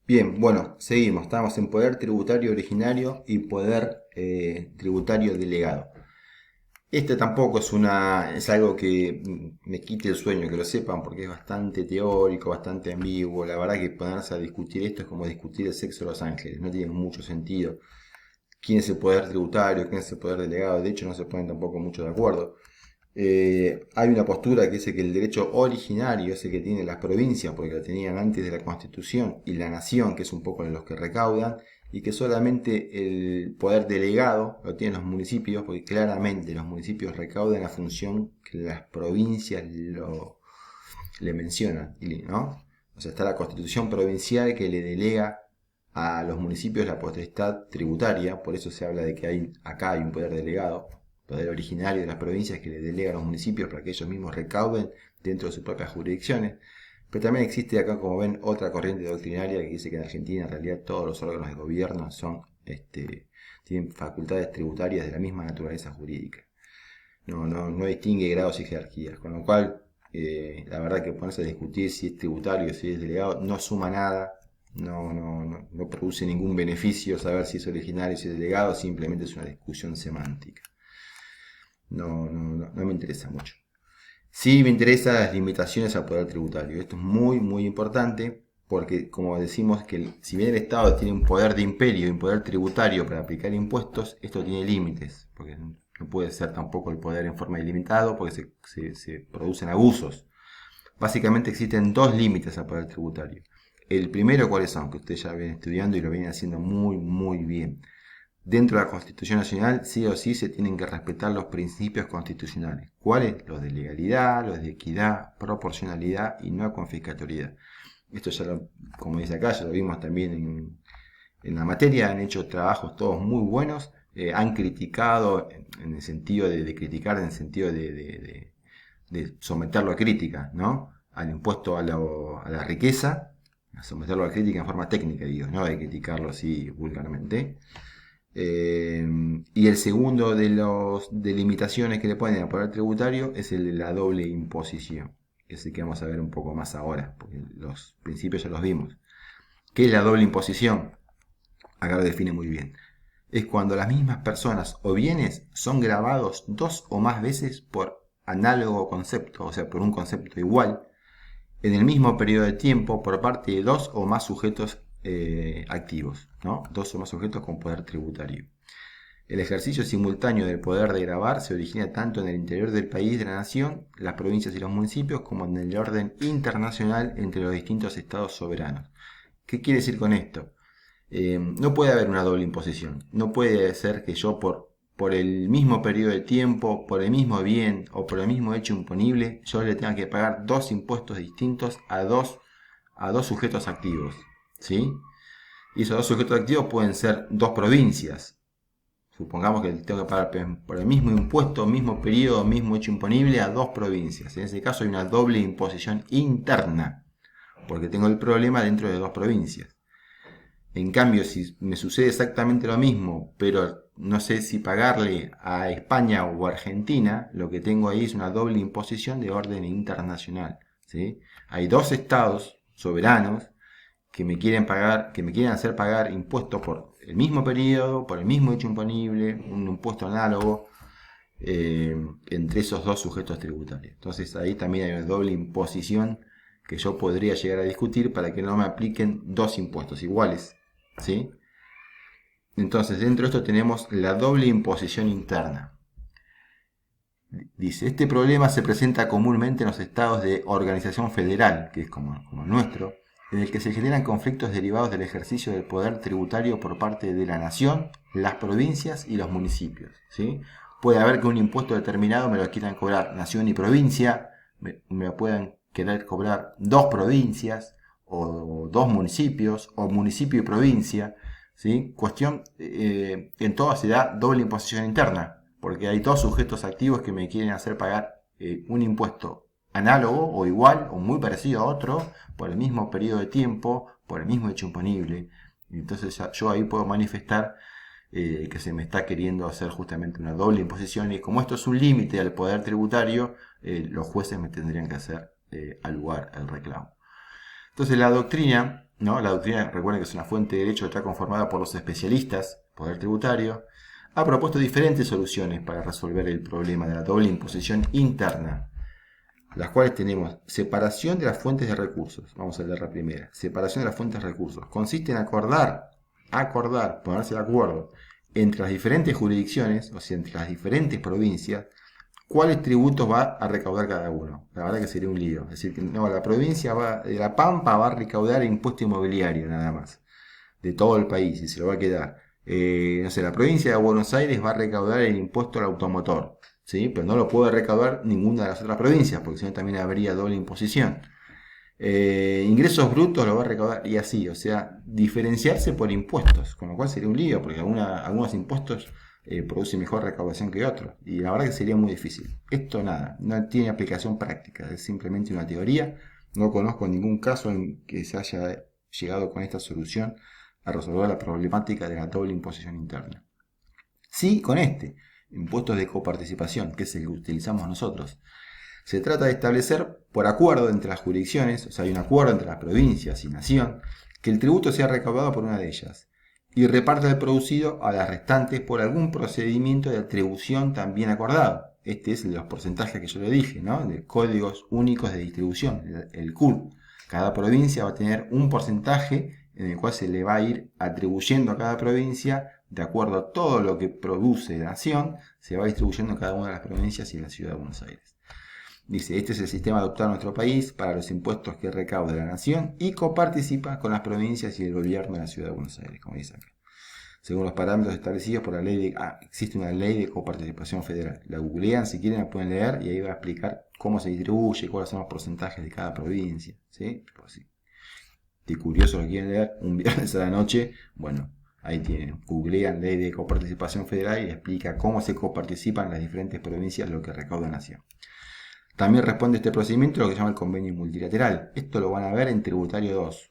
Bien, bueno, seguimos. Estamos en poder tributario originario y poder tributario delegado. Este tampoco es algo que me quite el sueño, que lo sepan, porque es bastante teórico, bastante ambiguo. La verdad que ponerse a discutir esto es como discutir el sexo de los ángeles, no tiene mucho sentido. ¿Quién es el poder tributario? ¿Quién es el poder delegado? De hecho, no se ponen tampoco mucho de acuerdo. Hay una postura que dice que el derecho originario es el que tiene las provincias, porque lo tenían antes de la Constitución, y la nación, que es un poco los que recaudan, y que solamente el poder delegado lo tienen los municipios, porque claramente los municipios recaudan la función que las provincias le mencionan, ¿no? O sea, está la Constitución provincial que le delega a los municipios la potestad tributaria, por eso se habla de que acá hay un poder delegado, poder originario de las provincias que le delega a los municipios para que ellos mismos recauden dentro de sus propias jurisdicciones. Pero también existe acá, como ven, otra corriente doctrinaria que dice que en Argentina en realidad todos los órganos de gobierno tienen facultades tributarias de la misma naturaleza jurídica. No distingue grados y jerarquías, con lo cual la verdad que ponerse a discutir si es tributario o si es delegado no suma nada, no produce ningún beneficio saber si es originario o si es delegado, simplemente es una discusión semántica. No me interesa mucho. Sí me interesan las limitaciones al poder tributario. Esto es muy importante porque, como decimos, que si bien el Estado tiene un poder de imperio y un poder tributario para aplicar impuestos, esto tiene límites, porque no puede ser tampoco el poder en forma ilimitada porque se producen abusos. Básicamente existen dos límites al poder tributario. El primero, ¿cuáles son? Que ustedes ya vienen estudiando y lo vienen haciendo muy bien. Dentro de la Constitución Nacional, sí o sí se tienen que respetar los principios constitucionales. ¿Cuáles? Los de legalidad, los de equidad, proporcionalidad y no confiscatoriedad. Esto como dice acá, ya lo vimos también en la materia, han hecho trabajos todos muy buenos, han criticado en el sentido de criticar, en el sentido de someterlo a crítica, ¿no? Al impuesto a la riqueza, a someterlo a crítica en forma técnica, digo, no de criticarlo así vulgarmente. Y el segundo de las limitaciones que le ponen al poder tributario es el de la doble imposición. Ese que vamos a ver un poco más ahora, porque los principios ya los vimos. ¿Qué es la doble imposición? Acá lo define muy bien. Es cuando las mismas personas o bienes son grabados dos o más veces por análogo concepto, o sea, por un concepto igual, en el mismo periodo de tiempo por parte de dos o más sujetos activos, ¿no? Dos o más sujetos con poder tributario. El ejercicio simultáneo del poder de grabar se origina tanto en el interior del país de la nación, las provincias y los municipios, como en el orden internacional entre los distintos estados soberanos. ¿Qué quiere decir con esto? No puede haber una doble imposición. No puede ser que yo por el mismo periodo de tiempo, por el mismo bien o por el mismo hecho imponible, yo le tenga que pagar dos impuestos distintos a dos sujetos activos. ¿Sí? Y esos dos sujetos activos pueden ser dos provincias. Supongamos que tengo que pagar por el mismo impuesto, mismo periodo, mismo hecho imponible a dos provincias. En ese caso hay una doble imposición interna, porque tengo el problema dentro de dos provincias. En cambio, si me sucede exactamente lo mismo, pero no sé si pagarle a España o a Argentina, lo que tengo ahí es una doble imposición de orden internacional. ¿Sí? Hay dos estados soberanos que me quieren pagar, que me quieren hacer pagar impuestos por el mismo periodo, por el mismo hecho imponible, un impuesto análogo entre esos dos sujetos tributarios. Entonces ahí también hay una doble imposición que yo podría llegar a discutir para que no me apliquen dos impuestos iguales. ¿Sí? Entonces dentro de esto tenemos la doble imposición interna. Dice, este problema se presenta comúnmente en los estados de organización federal, que es como el nuestro, en el que se generan conflictos derivados del ejercicio del poder tributario por parte de la nación, las provincias y los municipios. ¿Sí? Puede haber que un impuesto determinado me lo quieran cobrar nación y provincia, me lo puedan querer cobrar dos provincias, o dos municipios, o municipio y provincia. ¿Sí? Cuestión, en todo se da doble imposición interna, porque hay dos sujetos activos que me quieren hacer pagar un impuesto análogo o igual o muy parecido a otro por el mismo periodo de tiempo, por el mismo hecho imponible. Entonces yo ahí puedo manifestar que se me está queriendo hacer justamente una doble imposición, y como esto es un límite al poder tributario, los jueces me tendrían que hacer al lugar el reclamo. Entonces la doctrina ¿no? La doctrina, recuerden que es una fuente de derecho que está conformada por los especialistas, poder tributario, ha propuesto diferentes soluciones para resolver el problema de la doble imposición interna, las cuales tenemos separación de las fuentes de recursos. Vamos a leer la primera. Separación de las fuentes de recursos. Consiste en acordar, ponerse de acuerdo entre las diferentes jurisdicciones, o sea, entre las diferentes provincias, cuáles tributos va a recaudar cada uno. La verdad que sería un lío. Es decir, que no, la provincia de La Pampa va a recaudar impuesto inmobiliario nada más, de todo el país, y se lo va a quedar. No sé, la provincia de Buenos Aires va a recaudar el impuesto al automotor, ¿sí? Pero no lo puede recaudar ninguna de las otras provincias, porque si no también habría doble imposición. Ingresos brutos lo va a recaudar y así, o sea, diferenciarse por impuestos, con lo cual sería un lío, porque algunos impuestos producen mejor recaudación que otros, y la verdad que sería muy difícil. Esto nada, no tiene aplicación práctica, es simplemente una teoría. No conozco ningún caso en que se haya llegado con esta solución a resolver la problemática de la doble imposición interna. Sí, con este, impuestos de coparticipación, que es el que utilizamos nosotros. Se trata de establecer, por acuerdo entre las jurisdicciones, o sea, hay un acuerdo entre las provincias y nación, que el tributo sea recaudado por una de ellas y reparta el producido a las restantes por algún procedimiento de atribución también acordado. Este es los porcentajes que yo le dije, ¿no? De códigos únicos de distribución, el CUD. Cada provincia va a tener un porcentaje en el cual se le va a ir atribuyendo a cada provincia de acuerdo a todo lo que produce la nación, se va distribuyendo en cada una de las provincias y en la ciudad de Buenos Aires. Dice, este es el sistema adoptado en nuestro país para los impuestos que recauda la nación y coparticipa con las provincias y el gobierno de la ciudad de Buenos Aires, como dice acá. Según los parámetros establecidos por la ley de... existe una ley de coparticipación federal. La googlean si quieren, la pueden leer y ahí va a explicar cómo se distribuye, cuáles son los porcentajes de cada provincia. ¿Sí? Pues sí. Si curiosos lo quieren leer un viernes a la noche, bueno, ahí tienen. Googlean ley de coparticipación federal y explica cómo se coparticipan las diferentes provincias lo que recauda la nación. También responde este procedimiento a lo que se llama el convenio multilateral. Esto lo van a ver en Tributario 2.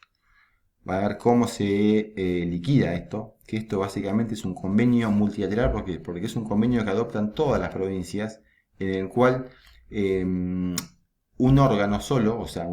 Va a ver cómo se liquida esto, que esto básicamente es un convenio multilateral, porque es un convenio que adoptan todas las provincias, en el cual un órgano solo, o sea,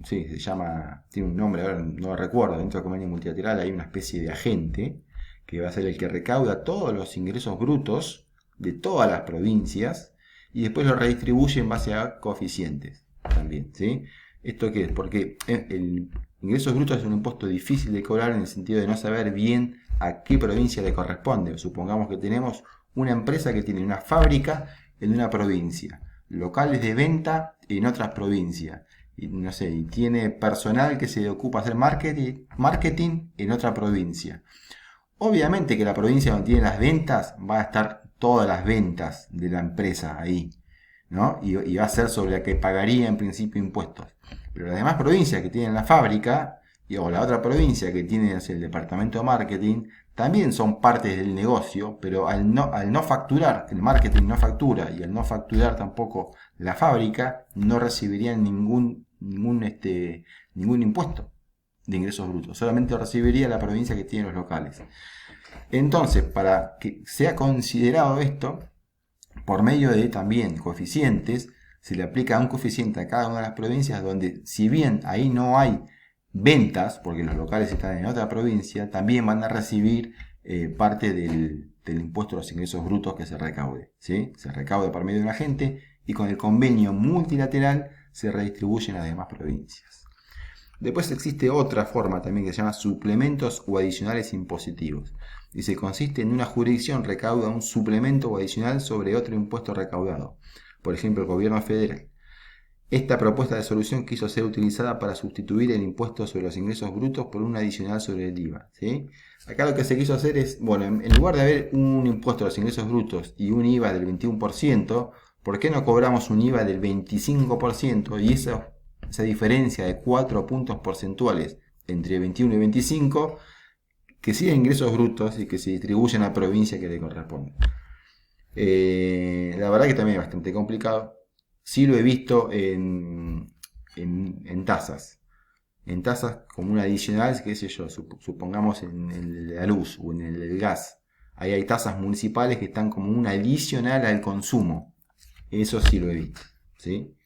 sí, se llama, tiene un nombre, ahora no lo recuerdo, dentro del convenio multilateral hay una especie de agente, que va a ser el que recauda todos los ingresos brutos de todas las provincias, y después lo redistribuye en base a coeficientes también, ¿sí? ¿Esto qué es? Porque el ingresos brutos es un impuesto difícil de cobrar en el sentido de no saber bien a qué provincia le corresponde. Supongamos que tenemos una empresa que tiene una fábrica en una provincia, locales de venta en otras provincias, y no sé, y tiene personal que se ocupa de hacer marketing en otra provincia. Obviamente que la provincia donde tiene las ventas va a estar todas las ventas de la empresa ahí, ¿no? Y va a ser sobre la que pagaría en principio impuestos. Pero las demás provincias que tienen la fábrica, o la otra provincia que tiene el departamento de marketing, también son partes del negocio, pero al no facturar, el marketing no factura, y al no facturar tampoco la fábrica, no recibirían ningún impuesto de ingresos brutos. Solamente recibiría la provincia que tiene los locales. Entonces, para que sea considerado esto, por medio de también coeficientes, se le aplica un coeficiente a cada una de las provincias donde, si bien ahí no hay ventas, porque los locales están en otra provincia, también van a recibir parte del impuesto a los ingresos brutos que se recaude, ¿sí? Se recauda por medio de un agente y con el convenio multilateral se redistribuyen a las demás provincias. Después existe otra forma también que se llama suplementos o adicionales impositivos. Dice, consiste en una jurisdicción recauda un suplemento o adicional sobre otro impuesto recaudado. Por ejemplo, el gobierno federal. Esta propuesta de solución quiso ser utilizada para sustituir el impuesto sobre los ingresos brutos por un adicional sobre el IVA, ¿sí? Acá lo que se quiso hacer es, bueno, en lugar de haber un impuesto a los ingresos brutos y un IVA del 21%, ¿por qué no cobramos un IVA del 25%? Y esa diferencia de 4 puntos porcentuales entre 21 y 25, que sean ingresos brutos y que se distribuyen a la provincia que le corresponde. La verdad que también es bastante complicado. Sí lo he visto en tasas. En tasas como un adicional, qué sé yo, supongamos en el de la luz o en el del gas. Ahí hay tasas municipales que están como un adicional al consumo. Eso sí lo he visto, ¿sí?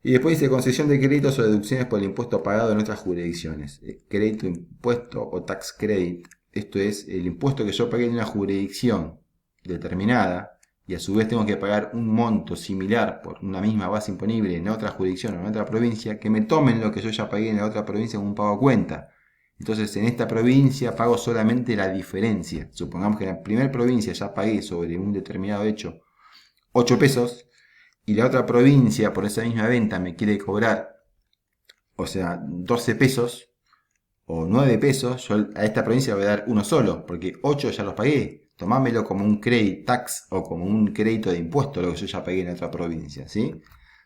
Y después dice concesión de créditos o deducciones por el impuesto pagado en otras jurisdicciones. Crédito, impuesto o tax credit. Esto es el impuesto que yo pagué en una jurisdicción determinada y a su vez tengo que pagar un monto similar por una misma base imponible en otra jurisdicción o en otra provincia, que me tomen lo que yo ya pagué en la otra provincia como un pago a cuenta. Entonces en esta provincia pago solamente la diferencia. Supongamos que en la primera provincia ya pagué sobre un determinado hecho 8 pesos y la otra provincia por esa misma venta me quiere cobrar, o sea, 12 pesos o 9 pesos, yo a esta provincia le voy a dar uno solo, porque 8 ya los pagué. Tomámelo como un credit tax o como un crédito de impuesto, lo que yo ya pagué en otra provincia, ¿sí?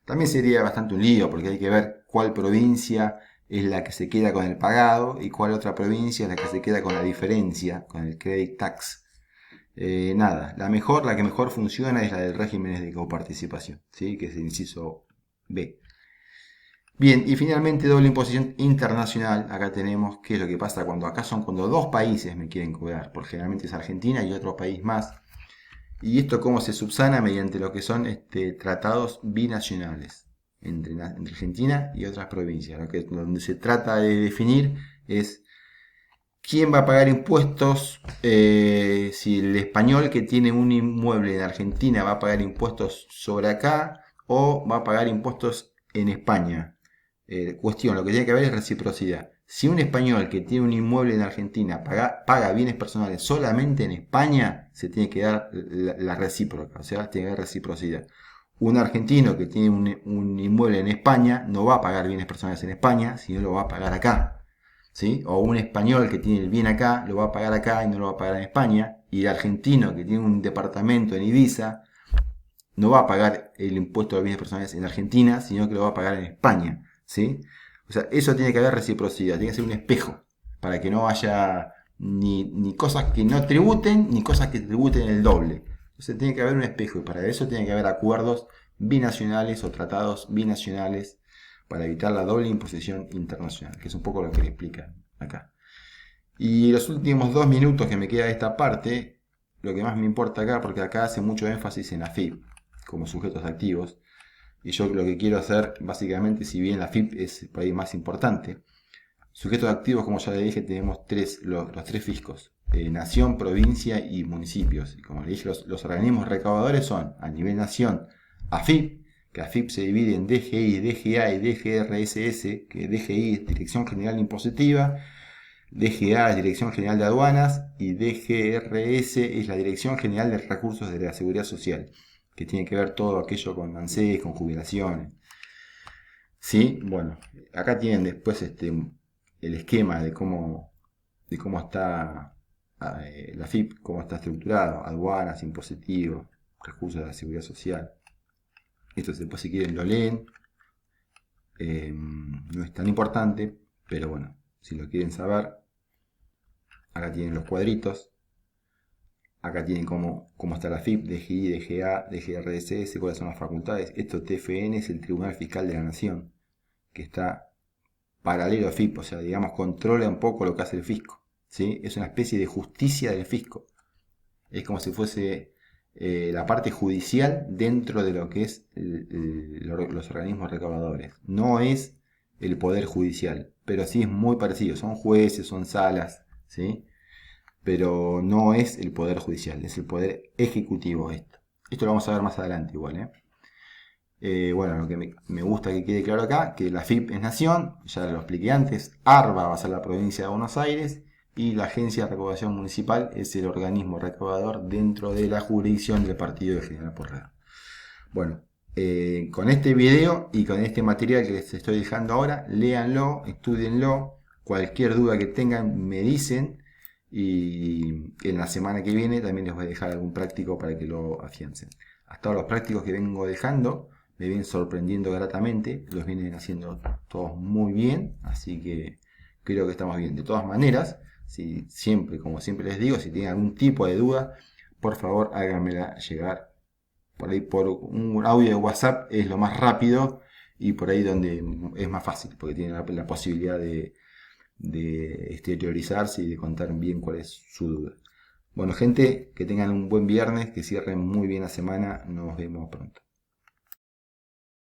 También sería bastante un lío, porque hay que ver cuál provincia es la que se queda con el pagado y cuál otra provincia es la que se queda con la diferencia, con el credit tax. Nada, la que mejor funciona es la del régimen de coparticipación, ¿sí? Que es el inciso B. Bien, y finalmente doble imposición internacional. Acá tenemos qué es lo que pasa cuando dos países me quieren cobrar, porque generalmente es Argentina y otro país más. Y esto cómo se subsana mediante lo que son tratados binacionales entre Argentina y otras provincias. Donde se trata de definir es quién va a pagar impuestos, si el español que tiene un inmueble en Argentina va a pagar impuestos sobre acá o va a pagar impuestos en España. Cuestión, lo que tiene que haber es reciprocidad. Si un español que tiene un inmueble en Argentina paga bienes personales solamente en España, se tiene que dar la recíproca, o sea, tiene que haber reciprocidad. Un argentino que tiene un inmueble en España no va a pagar bienes personales en España, sino lo va a pagar acá. ¿Sí? O un español que tiene el bien acá, lo va a pagar acá y no lo va a pagar en España. Y el argentino que tiene un departamento en Ibiza, no va a pagar el impuesto de bienes personales en Argentina, sino que lo va a pagar en España. ¿Sí? O sea, eso tiene que haber reciprocidad, tiene que ser un espejo, para que no haya ni cosas que no tributen, ni cosas que tributen el doble. Entonces tiene que haber un espejo, y para eso tiene que haber acuerdos binacionales o tratados binacionales para evitar la doble imposición internacional, que es un poco lo que le explica acá. Y los últimos 2 minutos que me queda de esta parte, lo que más me importa acá, porque acá hace mucho énfasis en la FIP como sujetos activos, y yo lo que quiero hacer, básicamente, si bien la FIP es por ahí más importante, sujetos activos, como ya le dije, tenemos los tres fiscos, nación, provincia y municipios. Y como le dije, los organismos recaudadores son, a nivel nación, AFIP, que AFIP se divide en DGI, DGA y DGRSS, que DGI es Dirección General Impositiva, DGA es Dirección General de Aduanas y DGRS es la Dirección General de Recursos de la Seguridad Social, que tiene que ver todo aquello con ANSES, con jubilaciones. Sí, bueno, acá tienen después el esquema de cómo está la FIP, cómo está estructurado, aduanas, impositivos, recursos de la seguridad social. Esto después si quieren lo leen. No es tan importante, pero bueno, si lo quieren saber, acá tienen los cuadritos. Acá tienen cómo está la FIP, DGI, DGA, DGRSS, cuáles son las facultades. Esto TFN es el Tribunal Fiscal de la Nación, que está paralelo a FIP, o sea, digamos, controla un poco lo que hace el fisco. ¿Sí? Es una especie de justicia del fisco. Es como si fuese la parte judicial dentro de lo que es los organismos recaudadores. No es el poder judicial, pero sí es muy parecido. Son jueces, son salas, ¿sí? Pero no es el poder judicial, es el poder ejecutivo esto. Esto lo vamos a ver más adelante igual, bueno, lo que me gusta que quede claro acá, que la FIP es nación, ya lo expliqué antes, ARBA va a ser la provincia de Buenos Aires y la Agencia de Recaudación Municipal es el organismo recaudador dentro de la jurisdicción del partido de General Porredón. Bueno, con este video y con este material que les estoy dejando ahora, léanlo, estudienlo, cualquier duda que tengan me dicen y en la semana que viene también les voy a dejar algún práctico para que lo afiancen. Hasta ahora los prácticos que vengo dejando me vienen sorprendiendo gratamente, los vienen haciendo todos muy bien, así que creo que estamos bien. De todas maneras, si siempre, como siempre les digo, si tienen algún tipo de duda, por favor háganmela llegar. Por ahí por un audio de WhatsApp es lo más rápido y por ahí donde es más fácil, porque tienen la posibilidad de exteriorizarse y de contar bien cuál es su duda. Bueno, gente, que tengan un buen viernes, que cierren muy bien la semana, nos vemos pronto.